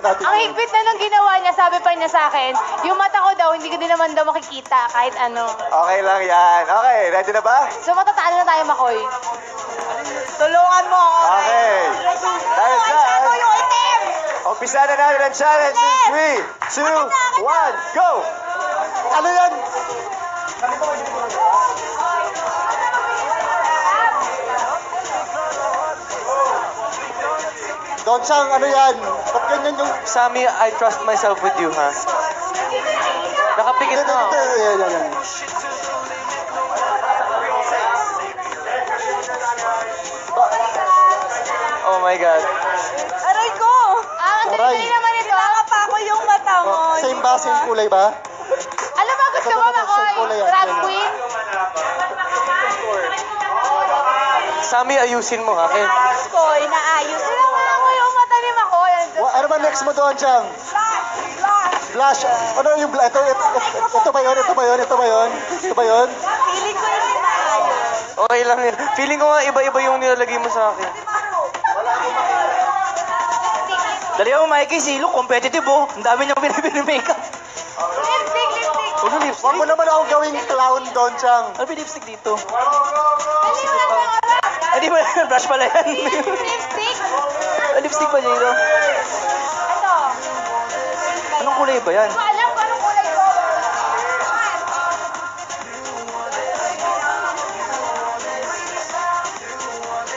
Ang higpit na nung ginawa niya, sabi pa niya sa akin, yung mata ko daw, hindi ko din naman daw makikita kahit ano. Okay lang yan. Okay, ready na ba? So matatalo na tayo, Makoy. Tulungan mo ako. Okay. Dahil saan, yung itim! umpisa na natin ang challenge in 3, 2, 1, go! Ano yan? Don Chang, ano yan? Ba't ganyan yung... Sammy, I trust myself with you, ha? Nakapikit na ako. Yan. Oh my God. Aray ko! Ang Aray. dali naman ito. Kinakapa ko yung mata mo. Oh, same ba? Same kulay ba? Alam mo, gusto mo, Makoy? Drag queen? Sammy, ayusin mo, ha? Okay. Ko, inaayos ko. Alam mo yung mata ni Makoy. Ano ba next mo doon, Chang? Blush. Ano yung blush? Ito ba yun? Ito ba yun? Ito ba yun? Ito ba yun? Feeling ko yung inaayos. Okay lang yun. Feeling ko nga iba-iba yung nilalagay mo sa akin. Dali mo, Mikey, si Luke, competitive oh. Ang dami niyang pinipin-makeup. Lipstick. Ano lipstick? Huwag mo naman ako gawing clown, Don Chang. Ano ba yung lipstick dito? Dali mo lang yung oras. Ay, di ba? Brush pala yan. Lipstick. Ay, lipstick ba dito? Ito. Anong kulay ba yan? Hindi ko alam kung anong kulay ko.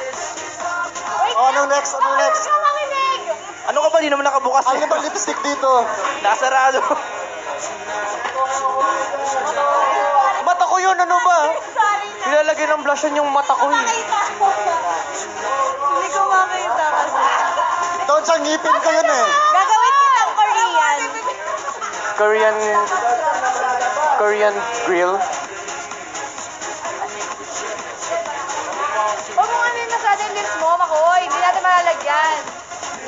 Wait, Oh, anong next? Anong next? Huwag kang makinig. Ano ka ba? Di naman nakabukas Ano eh. ba lipstick dito? Nasarado. Mata ko yun, ano ba? Sorry na. Nilalagay ng blushan yung mata ko, eh. Makita ko. Hindi ko makita kasi. Don Chang, ngipin ko yun eh. Gagawin kitang Korean. Korean grill. Huwag mo nga nila masyado yung lips mo, Makoy. Hindi natin malalagyan.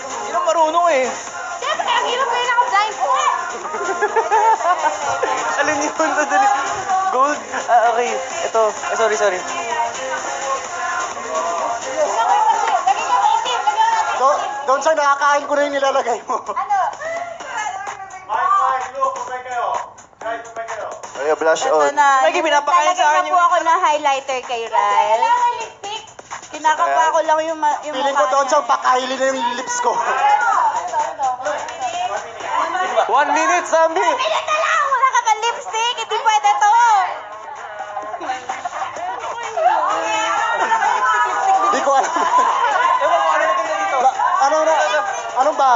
Hindi naman marunong eh. Siyempre, ang hirap kayo naka-blindfold. Alin yun? Dali. Gold? Ah, okay. Ito. Sorry. Makoy, kasi, lagyan ka maitim. Lagyan natin. Don Chang, nakakain ko na yung nilalagay mo. Ano? Ay, blush Ito on. na. Mikey, pinapakain sa akin Lalagyan na po ako ng highlighter kay Ryle. Kailangan may lipstick. Kinakapa ko lang yung Feeling ko, Don Chang, pakailin na yung lips ko. Ito. 1 minute, Sammy! Pilit na lang! Wala ka kang lipstick! Hindi pwede to! Hindi ko alam. Ewan ko, ano maganda dito? Anong ba?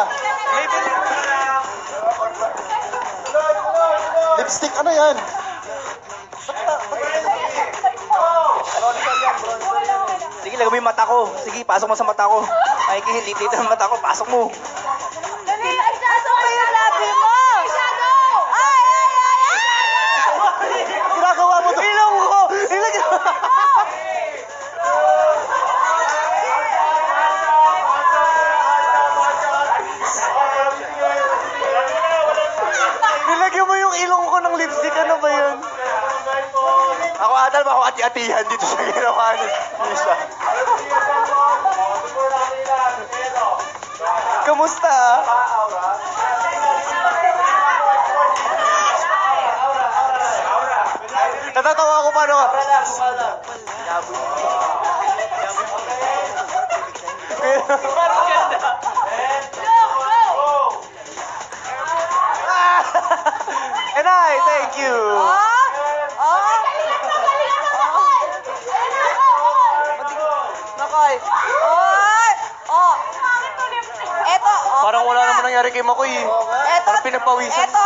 Lipstick, ano yan? Sige, lagay mo yung mata ko. Sige, pasok mo sa mata ko. Mikey, hindi dito ang mata ko. Pasok mo. Dali, eyeshadow pa yung labi mo! Eyeshadow! Ay! Ginagawa mo to. Ilong ko! Ilagay mo! Nilagyan mo yung ilong ko ng lipstick. Ano ba yun? Ako atal ba ako ati-atihan dito sa ginawa ni Lisa? Kamusta? Natatawa ako paano ka? And I thank you. Makoy! Oy! Oh! Eto! Oh, Parang wala naman nangyari kay Makoy. Eto! Parang pinagpawisan. Ito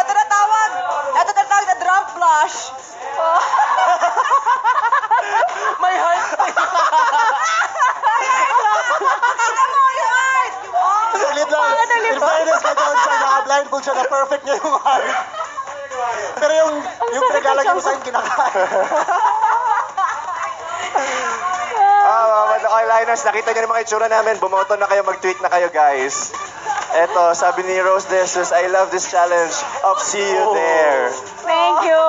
tinatawag! Ito tinatawag na drunk blush! Oh. My heart. Tingnan mo yung art! Oh! Saglit lang. In fairness kay Don Chang, naka-blindfold siya na perfect niya yung heart. Pero yung pinaglalagay mo sa akin, kinakain. Mga Liners, nakita niyo naman itsura namin. Bumoto na kayo, mag-tweet na kayo, guys. Eto, sabi ni Rose Jesus, I love this challenge of see you there. Thank you.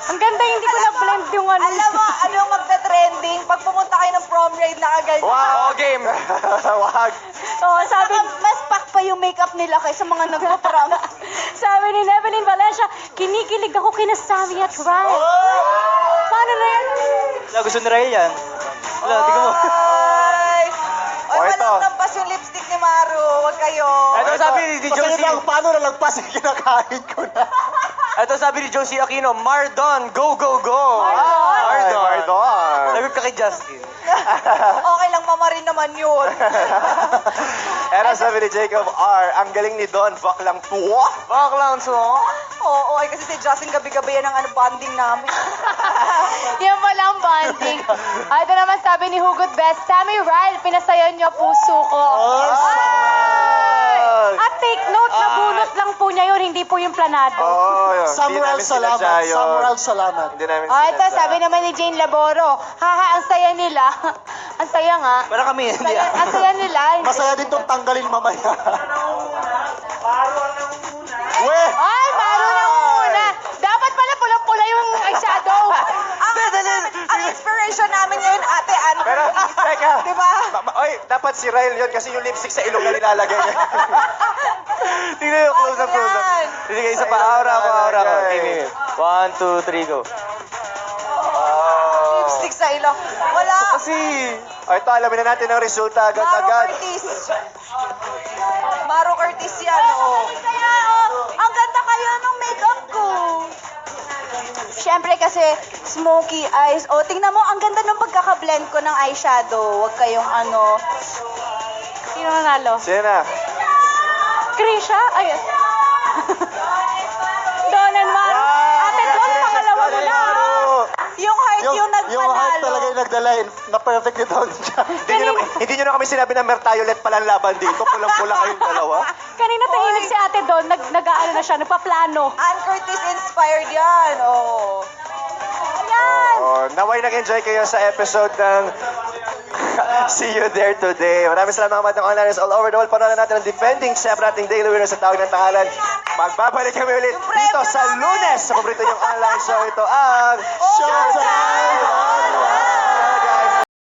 Ang ganda, hindi ko na-blend yung ano. Alam mo, ano yung magta-trending? Pag pumunta kayo ng prom raid na agad. Wow, game! Wag. Oo, sabi, Mas pa yung makeup nila kaysa mga nagpa-prank. Sabi ni Neveline Valencia, kinikilig ako kina Sammy at Ryan. Paano na yan? Wala, gusto ni Raya yan. Wala, tingnan mo. Ay! Ay, O, ito. walang lampas yung lipstick ni Maru. Huwag kayo. Ito sabi ni Kasi Josie. lang, paano nalagpas yung kinakain ko na? Ito sabi ni Josie Aquino, Mardon, go, go, go. Ay, Mardon. Mardon. Lagot ka kay Justin. Okay lang, mama rin naman yun. Pero sabi ni Jacob R, ang galing ni Don, baklang tuwa. Baklang so. Oo, ay kasi si Justin gabi-gabi yan ang bonding namin. Yan pala ang bonding. Ito naman sabi ni Hugot Best, Sammy Ryle, pinasayo niyo puso ko. Ay! At take note, nabunot lang po niya yun, hindi po yung planado. Oh, yun. Hindi Samuel, namin sinadya salamat. yun. Samuel, salamat. Hindi namin Ito, sinadya. sabi naman ni Jane Laboro, haha, ang saya nila. Ang saya nga. Para kami, hindi Saya, ang saya nila. Masaya din tong tanggalin mamaya. Weh! Ay, Maru na muna. Dapat pala pulang-pula yung eyeshadow. Ang inspiration namin ngayon, ate, ano? Pero, teka. Diba? Oy, dapat si Ryle yun kasi yung lipstick sa ilong na nilalagay niya. Tingnan yung close up, close up. Yan. Sige, isa pa, aura ko, aura ko. Tingnan. 1, 2, 3, go. Lipstick sa ilong. Wala. Kasi, O, ito, alamin na natin ang resulta Maru agad-agad. Curtis. Maru Curtis yan, oh. Kaya, ang ganda kayo ng makeup ko. Siyempre kasi, smoky eyes. O, tingnan mo, ang ganda ng pagkaka-blend ko ng eyeshadow. Huwag kayong ano. Sino nanalo? Sino na? Krisha? Ay. Don and Maru. Ate Don, pangalawa mo na. Yung heart yung Yung heart nagpanalo. talaga yung nagdala na perfect ni Don dyan. Hindi nyo na kami sinabi na Mertiolet pala ang laban dito. Pulang-pula kayong dalawa. Kanina tahimik si Ate Don, nag-ano na siya, nagpaplano. Ann Curtis inspired yan. Oh. Ayan. Oh, naway nag-enjoy kayo sa episode ng See You There Today. Maraming salamat mga matang onliners all over the world. Panood natin ang defending champ nating daily winner sa tawag ng tangalan. Magbabalik kami ulit dito sa Lunes sa paborito niyong online show. Ito ang Showtime Online!